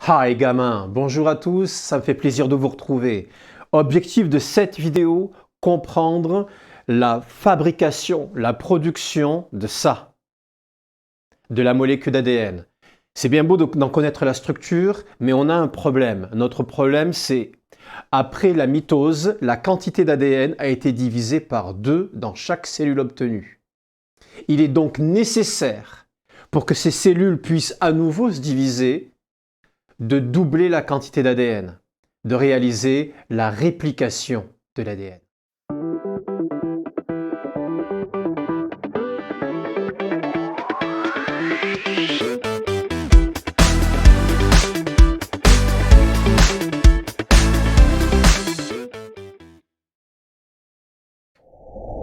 Hi gamin, bonjour à tous, ça me fait plaisir de vous retrouver. Objectif de cette vidéo, comprendre la fabrication, la production de ça, de la molécule d'ADN. C'est bien beau d'en connaître la structure, mais on a un problème. Notre problème, c'est après la mitose, la quantité d'ADN a été divisée par 2 dans chaque cellule obtenue. Il est donc nécessaire, pour que ces cellules puissent à nouveau se diviser, de doubler la quantité d'ADN, de réaliser la réplication de l'ADN.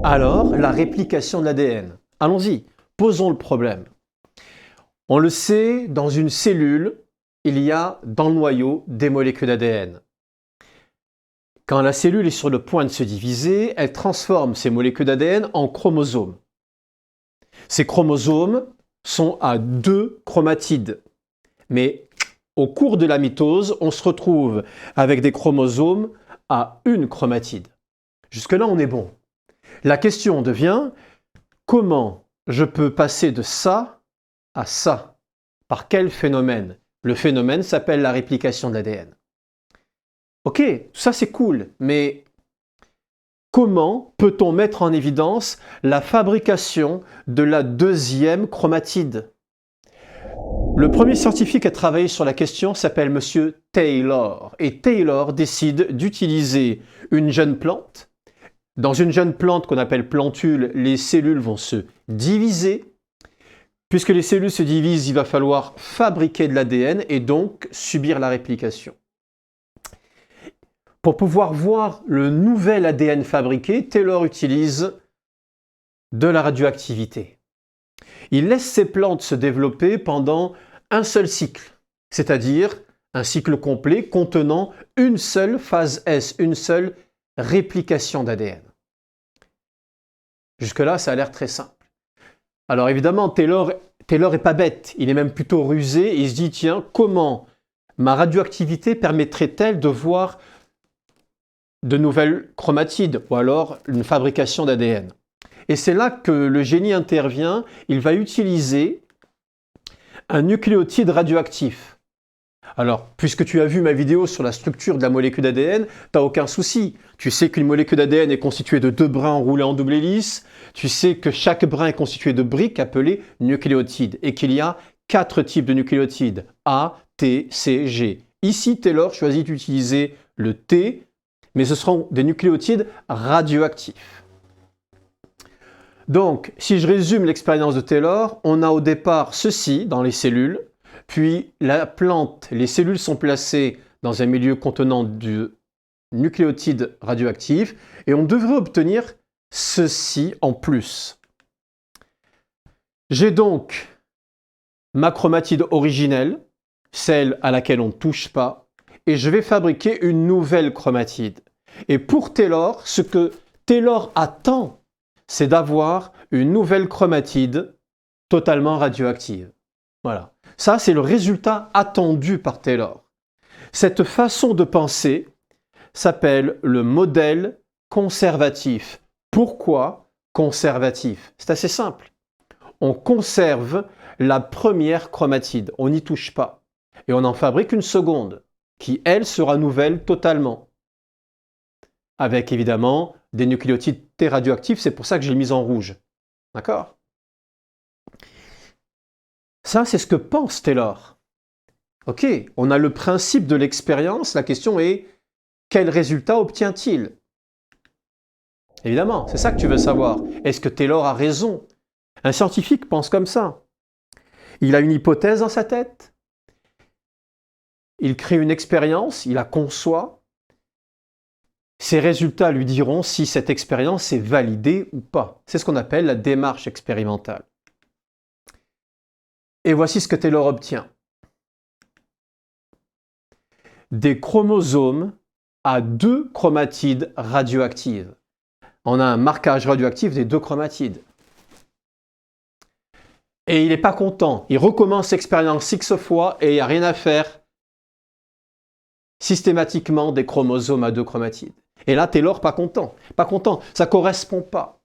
Alors, la réplication de l'ADN. Allons-y, posons le problème. On le sait, dans une cellule, il y a dans le noyau des molécules d'ADN. Quand la cellule est sur le point de se diviser, elle transforme ces molécules d'ADN en chromosomes. Ces chromosomes sont à 2 chromatides. Mais au cours de la mitose, on se retrouve avec des chromosomes à 1 chromatide. Jusque-là, on est bon. La question devient, comment je peux passer de ça à ça? Par quel phénomène? Le phénomène s'appelle la réplication de l'ADN. Ok, tout ça c'est cool, mais comment peut-on mettre en évidence la fabrication de la 2e chromatide? Le premier scientifique à travailler sur la question s'appelle M. Taylor. Et Taylor décide d'utiliser une jeune plante. Dans une jeune plante qu'on appelle plantule, les cellules vont se diviser. Puisque les cellules se divisent, il va falloir fabriquer de l'ADN et donc subir la réplication. Pour pouvoir voir le nouvel ADN fabriqué, Taylor utilise de la radioactivité. Il laisse ces plantes se développer pendant un seul cycle, c'est-à-dire un cycle complet contenant une seule phase S, une seule réplication d'ADN. Jusque-là, ça a l'air très simple. Alors évidemment, Taylor est pas bête, il est même plutôt rusé, et il se dit, tiens, comment ma radioactivité permettrait-elle de voir de nouvelles chromatides, ou alors une fabrication d'ADN? Et c'est là que le génie intervient, il va utiliser un nucléotide radioactif. Alors, puisque tu as vu ma vidéo sur la structure de la molécule d'ADN, tu n'as aucun souci. Tu sais qu'une molécule d'ADN est constituée de 2 brins enroulés en double hélice. Tu sais que chaque brin est constitué de briques appelées nucléotides et qu'il y a 4 types de nucléotides, A, T, C, G. Ici, Taylor choisit d'utiliser le T, mais ce seront des nucléotides radioactifs. Donc, si je résume l'expérience de Taylor, on a au départ ceci dans les cellules, puis la plante, les cellules sont placées dans un milieu contenant du nucléotide radioactif et on devrait obtenir ceci en plus. J'ai donc ma chromatide originelle, celle à laquelle on ne touche pas, et je vais fabriquer une nouvelle chromatide. Et pour Taylor, ce que Taylor attend, c'est d'avoir une nouvelle chromatide totalement radioactive. Voilà. Ça, c'est le résultat attendu par Taylor. Cette façon de penser s'appelle le modèle conservatif. Pourquoi conservatif? C'est assez simple. On conserve la première chromatide, on n'y touche pas. Et on en fabrique une seconde, qui, elle, sera nouvelle totalement. Avec, évidemment, des nucléotides T radioactifs, c'est pour ça que je l'ai mise en rouge. D'accord? Ça, c'est ce que pense Taylor. Ok, on a le principe de l'expérience, la question est, quel résultat obtient-il? Évidemment, c'est ça que tu veux savoir. Est-ce que Taylor a raison? Un scientifique pense comme ça. Il a une hypothèse dans sa tête, il crée une expérience, il la conçoit. Ses résultats lui diront si cette expérience est validée ou pas. C'est ce qu'on appelle la démarche expérimentale. Et voici ce que Taylor obtient. Des chromosomes à 2 chromatides radioactives. On a un marquage radioactif des 2 chromatides. Et il n'est pas content. Il recommence l'expérience X fois et il n'y a rien à faire. systématiquement des chromosomes à deux chromatides. Et là, Taylor, pas content. Pas content, ça ne correspond pas.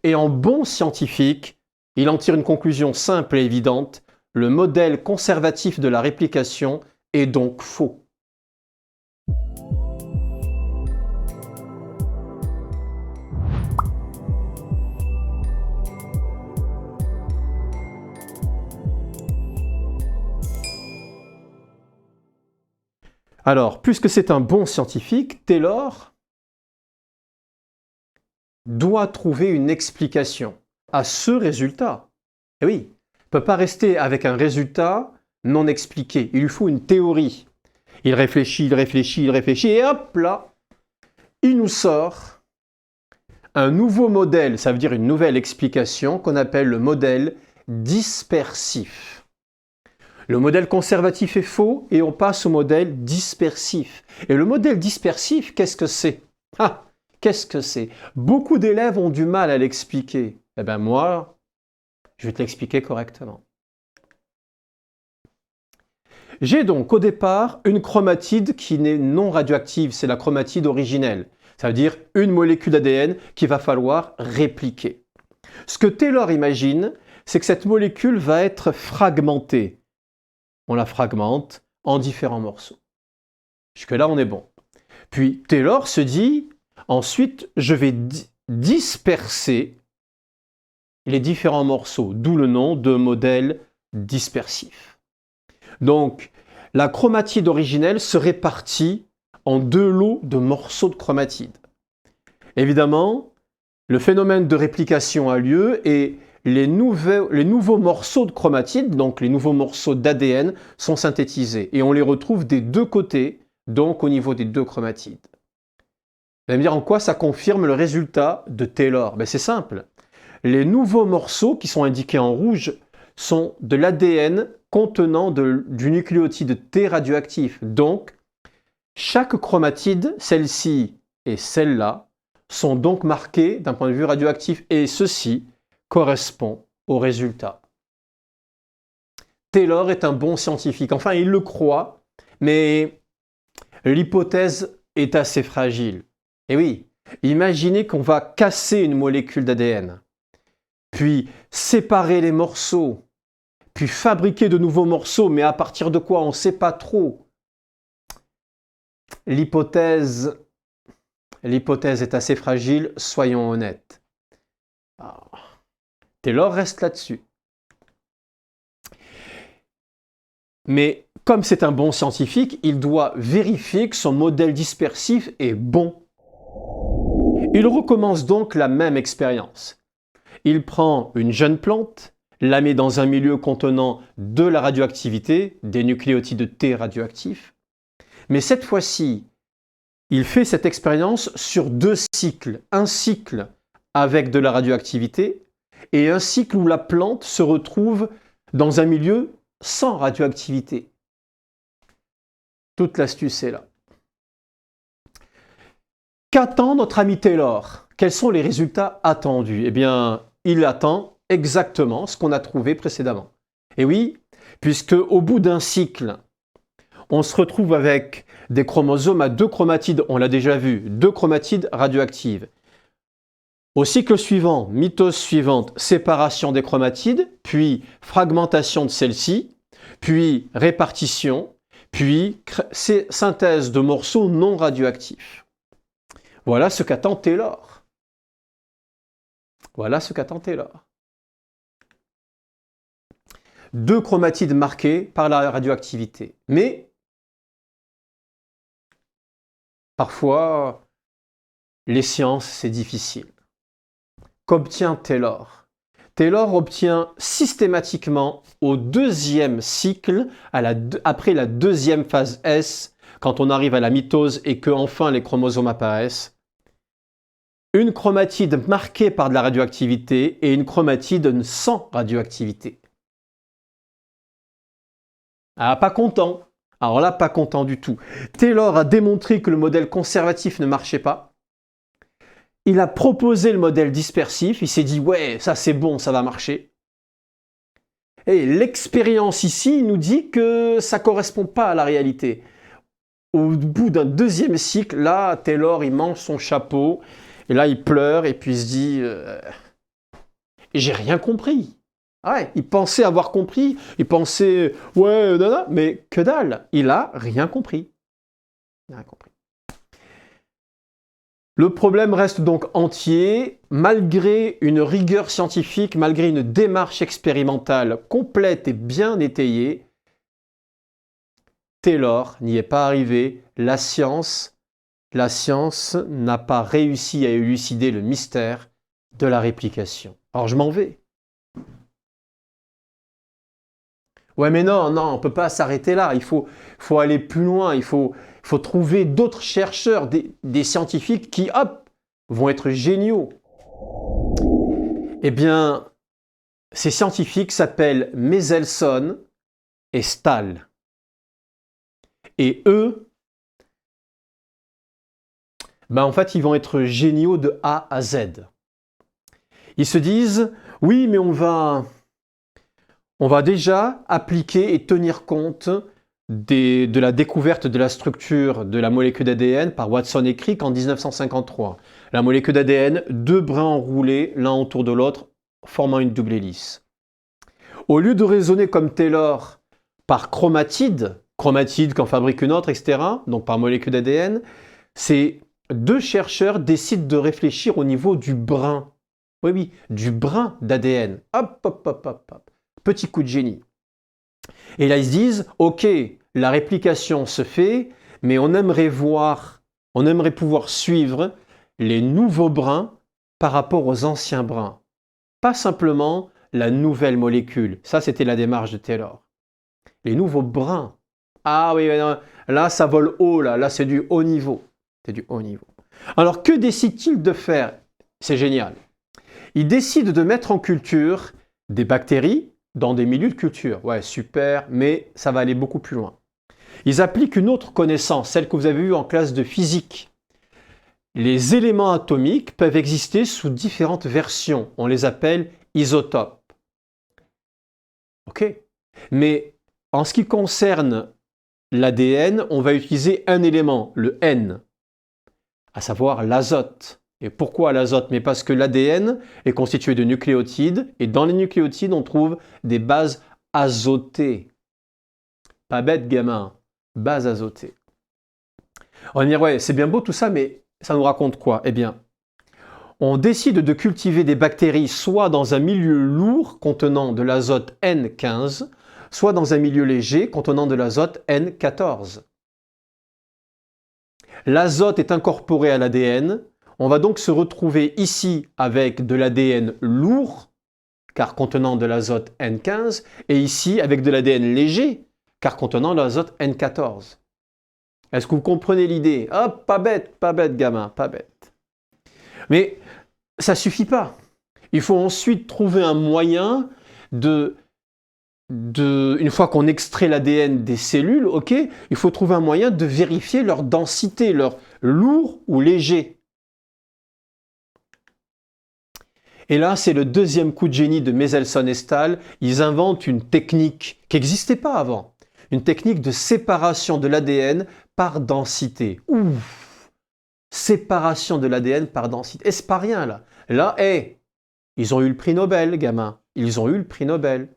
Et en bon scientifique, il en tire une conclusion simple et évidente. Le modèle conservatif de la réplication est donc faux. Alors, puisque c'est un bon scientifique, Taylor doit trouver une explication à ce résultat. Et oui, il ne peut pas rester avec un résultat non expliqué. Il lui faut une théorie. Il réfléchit, et hop là, il nous sort un nouveau modèle, ça veut dire une nouvelle explication qu'on appelle le modèle dispersif. Le modèle conservatif est faux et on passe au modèle dispersif. Et le modèle dispersif, qu'est-ce que c'est? Ah, qu'est-ce que c'est? Beaucoup d'élèves ont du mal à l'expliquer. Eh bien moi, je vais te l'expliquer correctement. J'ai donc au départ une chromatide qui n'est non radioactive, c'est la chromatide originelle. Ça veut dire une molécule d'ADN qu'il va falloir répliquer. Ce que Taylor imagine, c'est que cette molécule va être fragmentée. On la fragmente en différents morceaux. Jusque-là, on est bon. Puis Taylor se dit, ensuite, je vais disperser les différents morceaux, d'où le nom de modèle dispersif. Donc, la chromatide originelle se répartit en deux lots de morceaux de chromatide. Évidemment, le phénomène de réplication a lieu et les nouveaux morceaux de chromatide, donc les nouveaux morceaux d'ADN, sont synthétisés. Et on les retrouve des deux côtés, donc au niveau des deux chromatides. Vous allez me dire en quoi ça confirme le résultat de Taylor? C'est simple. Les nouveaux morceaux qui sont indiqués en rouge sont de l'ADN contenant du nucléotide T radioactif. Donc, chaque chromatide, celle-ci et celle-là, sont donc marquées d'un point de vue radioactif. Et ceci correspond au résultat. Taylor est un bon scientifique. Enfin, il le croit, mais l'hypothèse est assez fragile. Et oui, imaginez qu'on va casser une molécule d'ADN, puis séparer les morceaux, puis fabriquer de nouveaux morceaux, mais à partir de quoi, on ne sait pas trop. L'hypothèse est assez fragile, soyons honnêtes. Taylor reste là-dessus. Mais comme c'est un bon scientifique, il doit vérifier que son modèle dispersif est bon. Il recommence donc la même expérience. Il prend une jeune plante, la met dans un milieu contenant de la radioactivité, des nucléotides T radioactifs. Mais cette fois-ci, il fait cette expérience sur deux cycles. Un cycle avec de la radioactivité et un cycle où la plante se retrouve dans un milieu sans radioactivité. Toute l'astuce est là. Qu'attend notre ami Taylor? Quels sont les résultats attendus? Eh bien, il attend exactement ce qu'on a trouvé précédemment. Et oui, puisque au bout d'un cycle, on se retrouve avec des chromosomes à deux chromatides, on l'a déjà vu, deux chromatides radioactives. Au cycle suivant, mitose suivante, séparation des chromatides, puis fragmentation de celles-ci, puis répartition, puis synthèse de morceaux non radioactifs. Voilà ce qu'attend Taylor. Voilà ce qu'attend Taylor. Deux chromatides marquées par la radioactivité. Mais parfois, les sciences, c'est difficile. Qu'obtient Taylor? Taylor obtient systématiquement au deuxième cycle, après la deuxième phase S, quand on arrive à la mitose et que enfin les chromosomes apparaissent, une chromatide marquée par de la radioactivité et une chromatide sans radioactivité. Ah, pas content. Alors là, pas content du tout. Taylor a démontré que le modèle conservatif ne marchait pas. Il a proposé le modèle dispersif. Il s'est dit, ouais, ça c'est bon, ça va marcher. Et l'expérience ici nous dit que ça ne correspond pas à la réalité. au bout d'un deuxième cycle, là, Taylor, il mange son chapeau, et là, il pleure, et puis il se dit j'ai rien compris. Ah ouais, il pensait avoir compris, il pensait ouais, non, non, mais que dalle, il a rien compris. Il a rien compris. Le problème reste donc entier, malgré une rigueur scientifique, malgré une démarche expérimentale complète et bien étayée. Taylor n'y est pas arrivé, la science n'a pas réussi à élucider le mystère de la réplication. Alors je m'en vais. Ouais mais non, non, on ne peut pas s'arrêter là, il faut aller plus loin, il faut trouver d'autres chercheurs, des scientifiques qui, hop, vont être géniaux. Eh bien, ces scientifiques s'appellent Mendelssohn et Stahl. Et eux, ben en fait, ils vont être géniaux de A à Z. Ils se disent, oui, mais on va déjà appliquer et tenir compte de la découverte de la structure de la molécule d'ADN par Watson et Crick en 1953. La molécule d'ADN, deux brins enroulés l'un autour de l'autre, formant une double hélice. Au lieu de raisonner comme Taylor par chromatide qu'en fabrique une autre, etc., donc par molécule d'ADN, ces deux chercheurs décident de réfléchir au niveau du brin. Oui, oui, du brin d'ADN. Hop, hop, hop, hop, hop. Petit coup de génie. Et là, ils se disent, ok, la réplication se fait, mais on aimerait pouvoir suivre les nouveaux brins par rapport aux anciens brins. Pas simplement la nouvelle molécule. Ça, c'était la démarche de Taylor. Les nouveaux brins. Ah oui, là, ça vole haut, là c'est du haut niveau. C'est du haut niveau. Alors, que décide-t-il de faire? C'est génial. Il décide de mettre en culture des bactéries dans des milieux de culture. Ouais, super, mais ça va aller beaucoup plus loin. Ils appliquent une autre connaissance, celle que vous avez eue en classe de physique. Les éléments atomiques peuvent exister sous différentes versions. On les appelle isotopes. Ok. Mais en ce qui concerne l'ADN, on va utiliser un élément, le N, à savoir l'azote. Et pourquoi l'azote? Mais parce que l'ADN est constitué de nucléotides, et dans les nucléotides, on trouve des bases azotées. Pas bête, gamin, bases azotées. On va dire, ouais, c'est bien beau tout ça, mais ça nous raconte quoi? Eh bien, on décide de cultiver des bactéries soit dans un milieu lourd contenant de l'azote N15, soit dans un milieu léger contenant de l'azote N14. L'azote est incorporé à l'ADN. On va donc se retrouver ici avec de l'ADN lourd, car contenant de l'azote N15, et ici avec de l'ADN léger, car contenant de l'azote N14. Est-ce que vous comprenez l'idée? Ah, pas bête, gamin, pas bête. Mais ça ne suffit pas. Il faut ensuite trouver un moyen une fois qu'on extrait l'ADN des cellules, ok, il faut trouver un moyen de vérifier leur densité, leur lourd ou léger. Et là, c'est le deuxième coup de génie de Mendelssohn et Stahl. Ils inventent une technique qui n'existait pas avant. Une technique de séparation de l'ADN par densité. Ouf! Séparation de l'ADN par densité. Et c'est pas rien, là. Là, ils ont eu le prix Nobel, gamin. Ils ont eu le prix Nobel.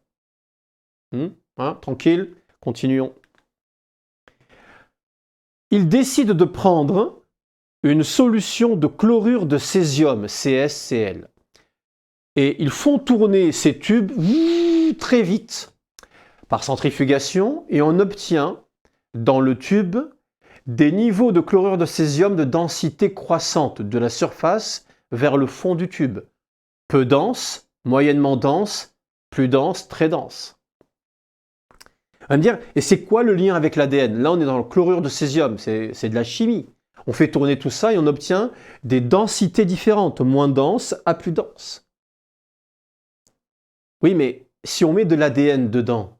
Tranquille, continuons. Ils décident de prendre une solution de chlorure de césium, CSCl. Et ils font tourner ces tubes très vite par centrifugation et on obtient dans le tube des niveaux de chlorure de césium de densité croissante de la surface vers le fond du tube. Peu dense, moyennement dense, plus dense, très dense. On va me dire, et c'est quoi le lien avec l'ADN? Là, on est dans le chlorure de césium, c'est de la chimie. On fait tourner tout ça et on obtient des densités différentes, moins denses à plus denses. Oui, mais si on met de l'ADN dedans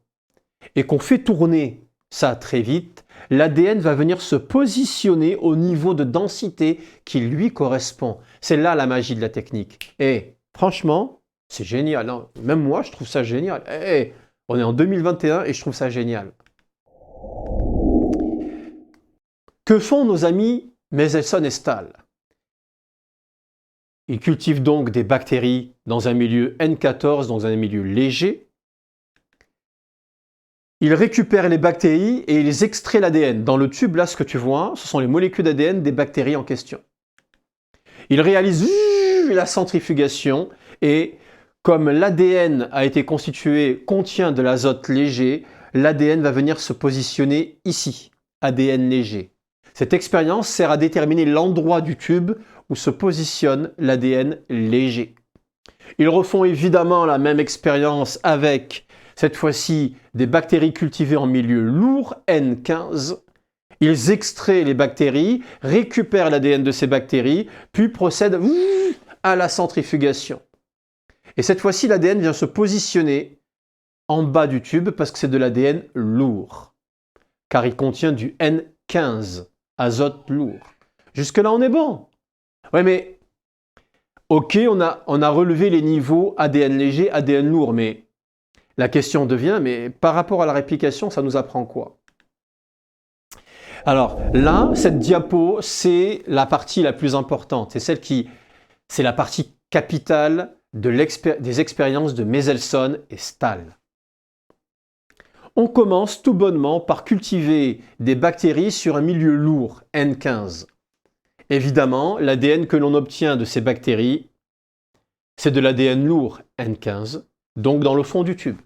et qu'on fait tourner ça très vite, l'ADN va venir se positionner au niveau de densité qui lui correspond. C'est là la magie de la technique. Et franchement, c'est génial. Non, même moi, je trouve ça génial. On est en 2021 et je trouve ça génial. Que font nos amis Mendelssohn et Stahl? Ils cultivent donc des bactéries dans un milieu N14, dans un milieu léger. Ils récupèrent les bactéries et ils extraient l'ADN. Dans le tube, là, ce que tu vois, ce sont les molécules d'ADN des bactéries en question. Ils réalisent la centrifugation et comme l'ADN a été constitué, contient de l'azote léger, l'ADN va venir se positionner ici, ADN léger. Cette expérience sert à déterminer l'endroit du tube où se positionne l'ADN léger. Ils refont évidemment la même expérience avec, cette fois-ci, des bactéries cultivées en milieu lourd, N15. Ils extraient les bactéries, récupèrent l'ADN de ces bactéries, puis procèdent à la centrifugation. Et cette fois-ci, l'ADN vient se positionner en bas du tube parce que c'est de l'ADN lourd, car il contient du N15, azote lourd. Jusque-là, on est bon. Ouais, mais ok, on a relevé les niveaux ADN léger, ADN lourd, mais la question devient, mais par rapport à la réplication, ça nous apprend quoi? Alors là, cette diapo, c'est la partie la plus importante. C'est la partie capitale des expériences de Mendelssohn et Stahl. On commence tout bonnement par cultiver des bactéries sur un milieu lourd, N15. Évidemment, l'ADN que l'on obtient de ces bactéries, c'est de l'ADN lourd, N15, donc dans le fond du tube.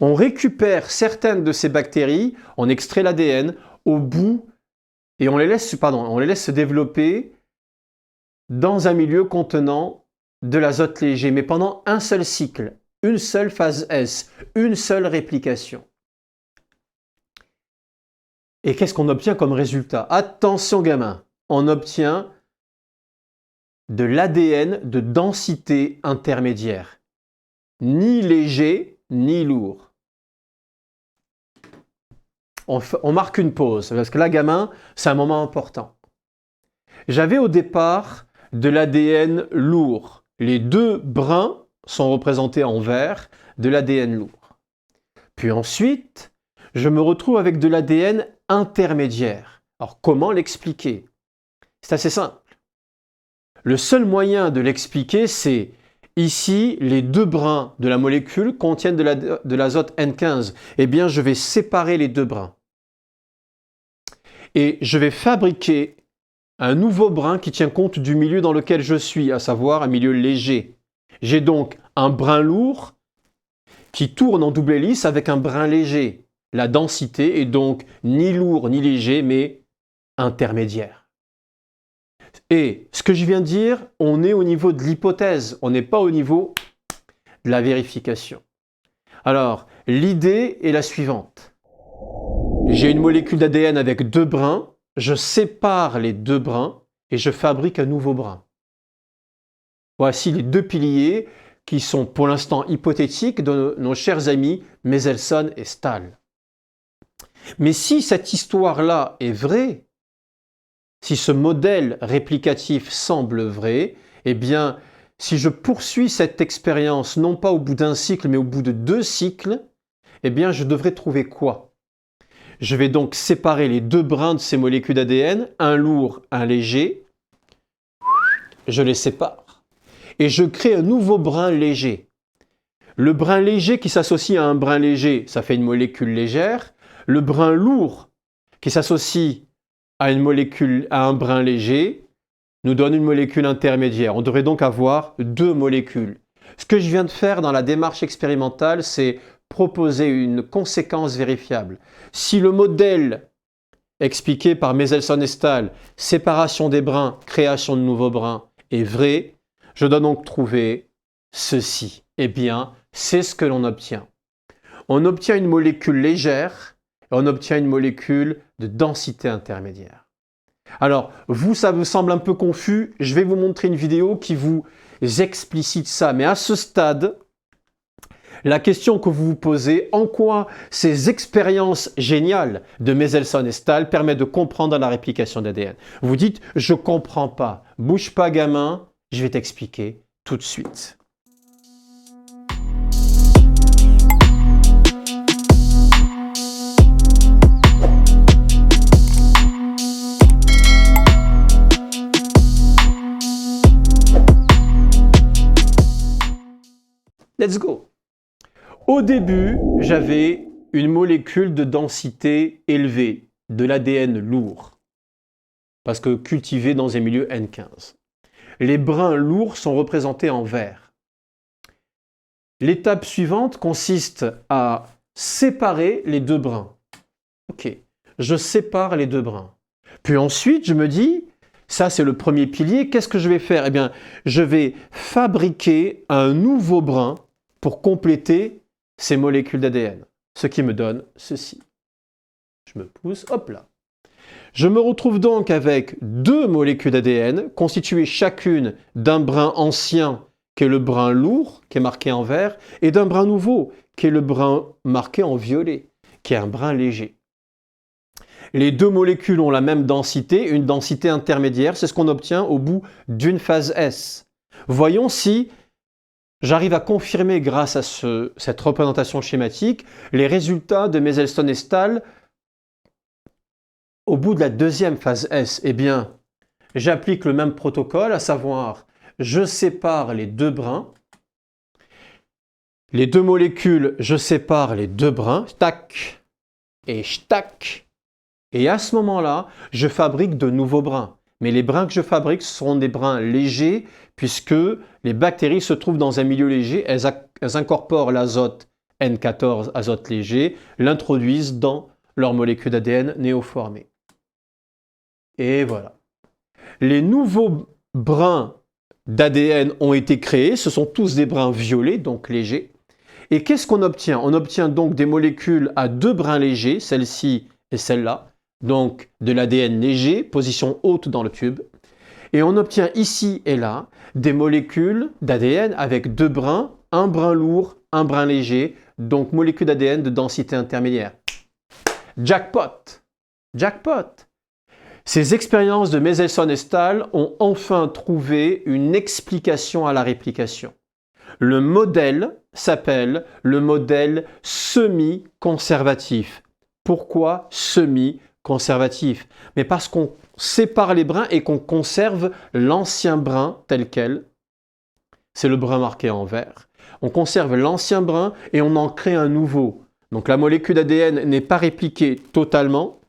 On récupère certaines de ces bactéries, on extrait l'ADN au bout et on les laisse se développer dans un milieu contenant de l'azote léger, mais pendant un seul cycle, une seule phase S, une seule réplication. Et qu'est-ce qu'on obtient comme résultat? Attention gamin, on obtient de l'ADN de densité intermédiaire, ni léger ni lourd. On marque une pause, parce que là, gamin, c'est un moment important. J'avais au départ de l'ADN lourd. Les deux brins sont représentés en vert de l'ADN lourd. Puis ensuite, je me retrouve avec de l'ADN intermédiaire. Alors, comment l'expliquer? C'est assez simple. Le seul moyen de l'expliquer, c'est ici, les deux brins de la molécule contiennent de l'azote N15. Eh bien, je vais séparer les deux brins. Et je vais fabriquer un nouveau brin qui tient compte du milieu dans lequel je suis, à savoir un milieu léger. J'ai donc un brin lourd qui tourne en double hélice avec un brin léger. La densité est donc ni lourd ni léger, mais intermédiaire. Et ce que je viens de dire, on est au niveau de l'hypothèse, on n'est pas au niveau de la vérification. Alors, l'idée est la suivante. J'ai une molécule d'ADN avec deux brins, je sépare les deux brins et je fabrique un nouveau brin. Voici les deux piliers qui sont pour l'instant hypothétiques de nos chers amis Mendelssohn et Stahl. Mais si cette histoire-là est vraie, si ce modèle réplicatif semble vrai, eh bien, si je poursuis cette expérience non pas au bout d'un cycle, mais au bout de 2 cycles, eh bien, je devrais trouver quoi? Je vais donc séparer les deux brins de ces molécules d'ADN, un lourd, un léger. Je les sépare. Et je crée un nouveau brin léger. Le brin léger qui s'associe à un brin léger, ça fait une molécule légère. Le brin lourd qui s'associe à un brin léger nous donne une molécule intermédiaire. On devrait donc avoir 2 molécules. Ce que je viens de faire dans la démarche expérimentale, c'est proposer une conséquence vérifiable. Si le modèle expliqué par Mendelssohn et Stahl, séparation des brins, création de nouveaux brins, est vrai, je dois donc trouver ceci. Eh bien, c'est ce que l'on obtient. On obtient une molécule légère et on obtient une molécule de densité intermédiaire. Alors, ça vous semble un peu confus, je vais vous montrer une vidéo qui vous explicite ça. Mais à ce stade, la question que vous vous posez, en quoi ces expériences géniales de Mendelssohn et Stahl permettent de comprendre la réplication d'ADN? Vous dites, je ne comprends pas. Bouge pas gamin, je vais t'expliquer tout de suite. Let's go. Au début, j'avais une molécule de densité élevée, de l'ADN lourd, parce que cultivé dans un milieu N15. Les brins lourds sont représentés en vert. L'étape suivante consiste à séparer les deux brins. Ok, je sépare les deux brins. Puis ensuite, je me dis, ça c'est le premier pilier, qu'est-ce que je vais faire? Eh bien, je vais fabriquer un nouveau brin pour compléter ces molécules d'ADN, ce qui me donne ceci. Je me pousse, hop là. Je me retrouve donc avec deux molécules d'ADN constituées chacune d'un brin ancien qui est le brin lourd, qui est marqué en vert, et d'un brin nouveau, qui est le brin marqué en violet, qui est un brin léger. Les deux molécules ont la même densité, une densité intermédiaire, c'est ce qu'on obtient au bout d'une phase S. Voyons si j'arrive à confirmer grâce à cette représentation schématique les résultats de mes Elston et Stahl au bout de la deuxième phase S. Eh bien, j'applique le même protocole, à savoir, je sépare les deux brins, les deux molécules, je sépare les deux brins, tac et tac. Et à ce moment-là, je fabrique de nouveaux brins. Mais les brins que je fabrique seront des brins légers puisque les bactéries se trouvent dans un milieu léger, elles incorporent l'azote N14, azote léger, l'introduisent dans leur molécule d'ADN néoformée. Et voilà. Les nouveaux brins d'ADN ont été créés, ce sont tous des brins violets, donc légers. Et qu'est-ce qu'on obtient? On obtient donc des molécules à deux brins légers, celle-ci et celle-là, donc de l'ADN léger, position haute dans le tube. Et on obtient ici et là des molécules d'ADN avec deux brins, un brin lourd, un brin léger, donc molécules d'ADN de densité intermédiaire. Jackpot! Jackpot! Ces expériences de Mendelssohn et Stahl ont enfin trouvé une explication à la réplication. Le modèle s'appelle le modèle semi-conservatif. Pourquoi semi-conservatif? Mais parce qu'on sépare les brins et qu'on conserve l'ancien brin tel quel. C'est le brin marqué en vert. On conserve l'ancien brin et on en crée un nouveau. Donc la molécule d'ADN n'est pas répliquée totalement.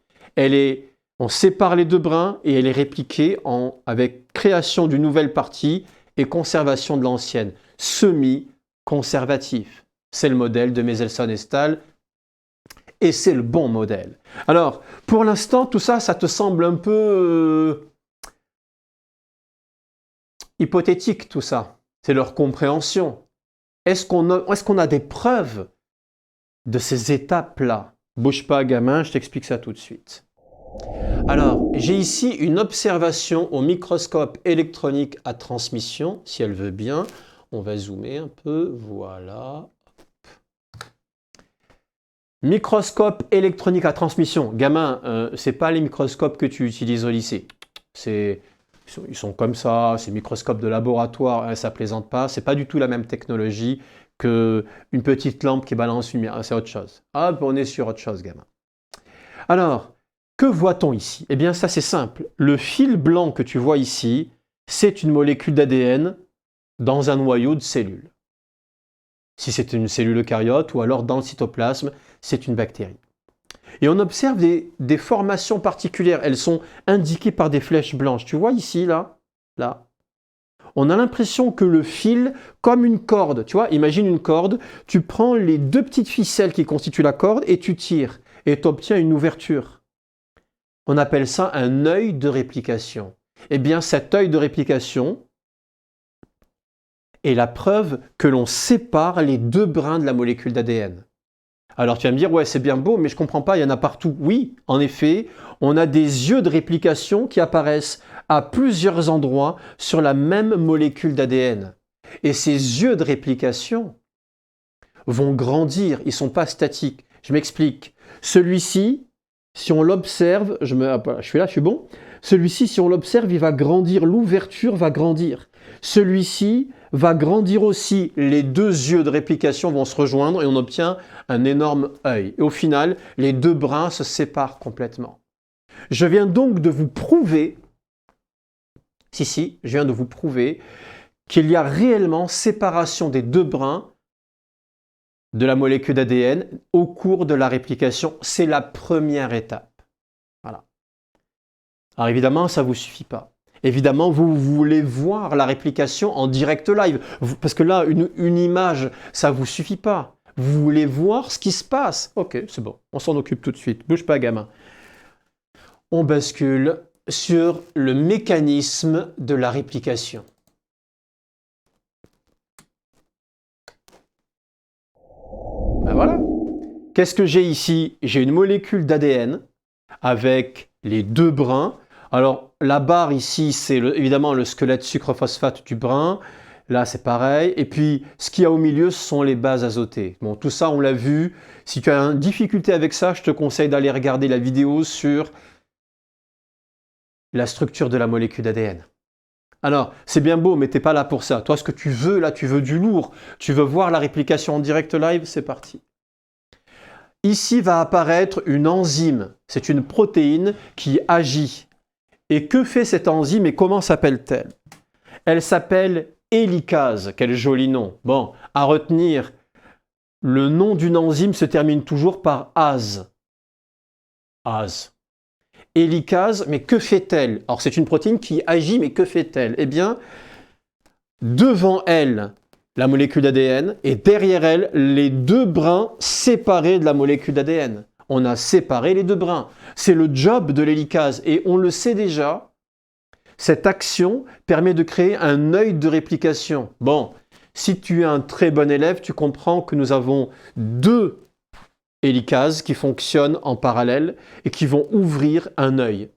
On sépare les deux brins et elle est répliquée avec création d'une nouvelle partie et conservation de l'ancienne. Semi-conservatif. C'est le modèle de Mendelssohn et Stahl et c'est le bon modèle. Alors, pour l'instant, tout ça, ça te semble un peu hypothétique, tout ça. C'est leur compréhension. Est-ce qu'on a des preuves de ces étapes-là? Bouge pas, gamin, je t'explique ça tout de suite. Alors, j'ai ici une observation au microscope électronique à transmission, si elle veut bien. On va zoomer un peu, voilà. Microscope électronique à transmission. Gamin, c'est pas les microscopes que tu utilises au lycée. Ils sont comme ça, c'est microscope de laboratoire, ça plaisante pas. C'est pas du tout la même technologie qu'une petite lampe qui balance une lumière. C'est autre chose. Hop, on est sur autre chose, gamin. Alors, que voit-on ici? Eh bien, ça c'est simple. Le fil blanc que tu vois ici, c'est une molécule d'ADN dans un noyau de cellule. Si c'est une cellule eucaryote ou alors dans le cytoplasme, c'est une bactérie. Et on observe des formations particulières. Elles sont indiquées par des flèches blanches. Tu vois ici, là, là. On a l'impression que le fil, comme une corde, tu vois, imagine une corde, tu prends les deux petites ficelles qui constituent la corde et tu tires et tu obtiens une ouverture. On appelle ça un œil de réplication. Eh bien, cet œil de réplication est la preuve que l'on sépare les deux brins de la molécule d'ADN. Alors tu vas me dire, ouais, c'est bien beau, mais je ne comprends pas, il y en a partout. Oui, en effet, on a des yeux de réplication qui apparaissent à plusieurs endroits sur la même molécule d'ADN. Et ces yeux de réplication vont grandir, ils ne sont pas statiques. Je m'explique. Celui-ci, si on l'observe, je suis là, je suis bon. Celui-ci, si on l'observe, il va grandir, l'ouverture va grandir. Celui-ci va grandir aussi, les deux yeux de réplication vont se rejoindre et on obtient un énorme œil. Et au final, les deux brins se séparent complètement. Je viens donc de vous prouver, je viens de vous prouver qu'il y a réellement séparation des deux brins de la molécule d'ADN au cours de la réplication. C'est la première étape. Voilà. Alors évidemment, ça ne vous suffit pas. Évidemment, vous voulez voir la réplication en direct live. Parce que là, une image, ça ne vous suffit pas. Vous voulez voir ce qui se passe. Ok, c'est bon. On s'en occupe tout de suite. Bouge pas, gamin. On bascule sur le mécanisme de la réplication. Ben voilà. Qu'est-ce que j'ai ici? J'ai une molécule d'ADN avec les deux brins. Alors, la barre ici, c'est évidemment le squelette sucre-phosphate du brin. Là, c'est pareil. Et puis, ce qu'il y a au milieu, ce sont les bases azotées. Bon, tout ça, on l'a vu. Si tu as une difficulté avec ça, je te conseille d'aller regarder la vidéo sur la structure de la molécule d'ADN. Alors, c'est bien beau, mais tu n'es pas là pour ça. Toi, ce que tu veux, là, tu veux du lourd. Tu veux voir la réplication en direct live, c'est parti. Ici va apparaître une enzyme. C'est une protéine qui agit. Et que fait cette enzyme et comment s'appelle-t-elle? Elle s'appelle hélicase. Quel joli nom. Bon, à retenir, le nom d'une enzyme se termine toujours par ase. Ase. Hélicase, mais que fait-elle? Alors c'est une protéine qui agit, mais que fait-elle? Eh bien, devant elle, la molécule d'ADN, et derrière elle, les deux brins séparés de la molécule d'ADN. On a séparé les deux brins. C'est le job de l'hélicase, et on le sait déjà, cette action permet de créer un œil de réplication. Bon, si tu es un très bon élève, tu comprends que nous avons deux hélicases qui fonctionnent en parallèle et qui vont ouvrir un œil.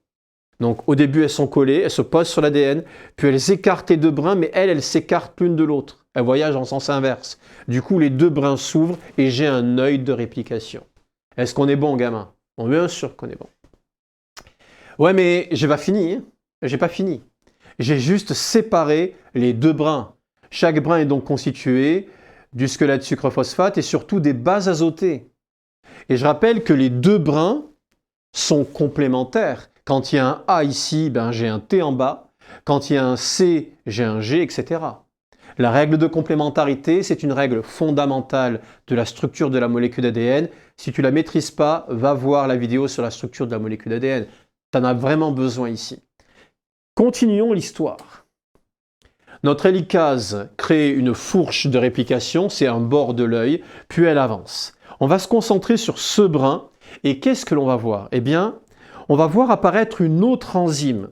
Donc au début, elles sont collées, elles se posent sur l'ADN, puis elles écartent les deux brins, mais elles s'écartent l'une de l'autre. Elles voyagent en sens inverse. Du coup, les deux brins s'ouvrent et j'ai un œil de réplication. Est-ce qu'on est bon, gamin? Bon, bien sûr qu'on est bon. Ouais, mais j'ai pas fini. Hein. J'ai pas fini. J'ai juste séparé les deux brins. Chaque brin est donc constitué du squelette sucre-phosphate et surtout des bases azotées. Et je rappelle que les deux brins sont complémentaires. Quand il y a un A ici, ben j'ai un T en bas. Quand il y a un C, j'ai un G, etc. La règle de complémentarité, c'est une règle fondamentale de la structure de la molécule d'ADN. Si tu ne la maîtrises pas, va voir la vidéo sur la structure de la molécule d'ADN. Tu en as vraiment besoin ici. Continuons l'histoire. Notre hélicase crée une fourche de réplication, c'est un bord de l'œil, puis elle avance. On va se concentrer sur ce brin, et qu'est-ce que l'on va voir? Eh bien, on va voir apparaître une autre enzyme.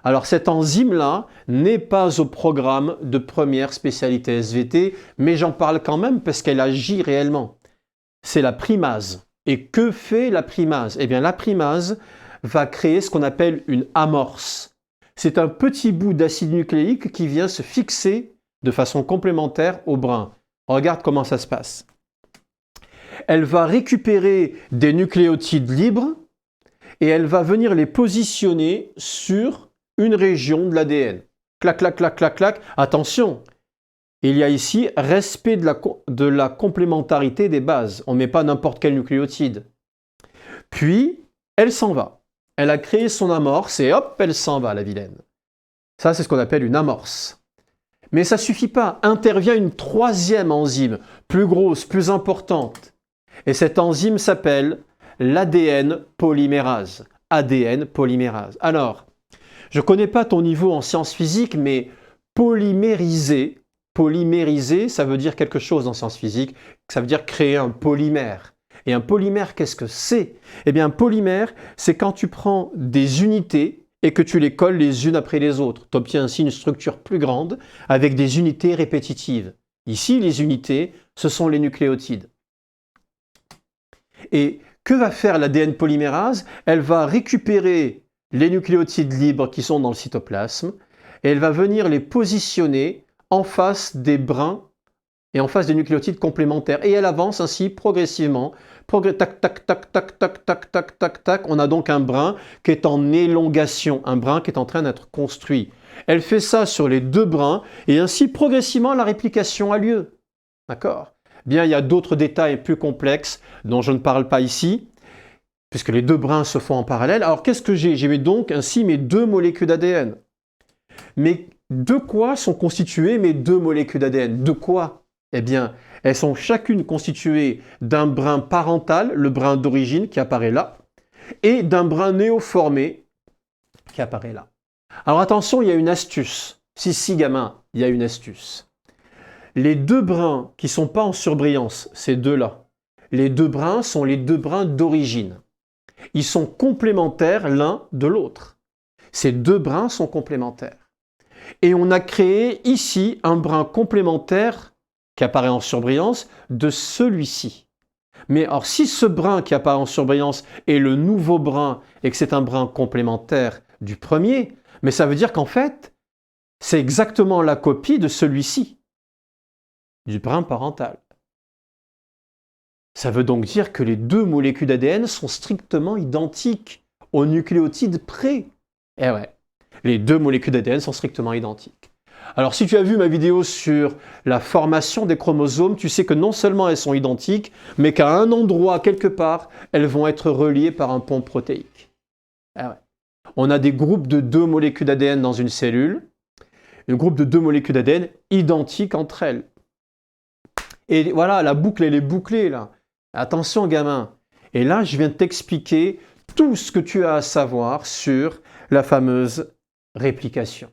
Alors cette enzyme-là n'est pas au programme de première spécialité SVT, mais j'en parle quand même parce qu'elle agit réellement. C'est la primase. Et que fait la primase? Eh bien la primase va créer ce qu'on appelle une amorce. C'est un petit bout d'acide nucléique qui vient se fixer de façon complémentaire au brin. Regarde comment ça se passe. Elle va récupérer des nucléotides libres et elle va venir les positionner sur une région de l'ADN. Clac, clac, clac, clac, clac. Attention, il y a ici respect de la complémentarité des bases. On ne met pas n'importe quel nucléotide. Puis, elle s'en va. Elle a créé son amorce et hop, elle s'en va, la vilaine. Ça, c'est ce qu'on appelle une amorce. Mais ça ne suffit pas. Intervient une troisième enzyme, plus grosse, plus importante. Et cette enzyme s'appelle l'ADN polymérase. ADN polymérase. Alors, je ne connais pas ton niveau en sciences physiques, mais polymériser, ça veut dire quelque chose en sciences physiques. Ça veut dire créer un polymère. Et un polymère, qu'est-ce que c'est? Eh bien, un polymère, c'est quand tu prends des unités et que tu les colles les unes après les autres. Tu obtiens ainsi une structure plus grande avec des unités répétitives. Ici, les unités, ce sont les nucléotides. Et que va faire l'ADN polymérase? Elle va récupérer les nucléotides libres qui sont dans le cytoplasme et elle va venir les positionner en face des brins et en face des nucléotides complémentaires. Et elle avance ainsi progressivement. Tac, tac, tac, tac, tac, tac, tac, tac, tac. On a donc un brin qui est en élongation, un brin qui est en train d'être construit. Elle fait ça sur les deux brins et ainsi progressivement la réplication a lieu. D'accord? Bien, il y a d'autres détails plus complexes dont je ne parle pas ici, puisque les deux brins se font en parallèle. Alors qu'est-ce que j'ai? J'ai donc ainsi mes deux molécules d'ADN. Mais de quoi sont constituées mes deux molécules d'ADN? De quoi? Eh bien, elles sont chacune constituées d'un brin parental, le brin d'origine qui apparaît là, et d'un brin néoformé qui apparaît là. Alors attention, il y a une astuce. Si, gamin, il y a une astuce. Les deux brins qui ne sont pas en surbrillance, ces deux-là, les deux brins sont les deux brins d'origine. Ils sont complémentaires l'un de l'autre. Ces deux brins sont complémentaires. Et on a créé ici un brin complémentaire qui apparaît en surbrillance de celui-ci. Mais alors si ce brin qui apparaît en surbrillance est le nouveau brin et que c'est un brin complémentaire du premier, mais ça veut dire qu'en fait, c'est exactement la copie de celui-ci, du brin parental. Ça veut donc dire que les deux molécules d'ADN sont strictement identiques au nucléotide près. Eh ouais, les deux molécules d'ADN sont strictement identiques. Alors si tu as vu ma vidéo sur la formation des chromosomes, tu sais que non seulement elles sont identiques, mais qu'à un endroit, quelque part, elles vont être reliées par un pont protéique. Eh ouais. On a des groupes de deux molécules d'ADN dans une cellule, un groupe de deux molécules d'ADN identiques entre elles. Et voilà, la boucle, elle est bouclée là. Attention, gamin. Et là, je viens de t'expliquer tout ce que tu as à savoir sur la fameuse réplication.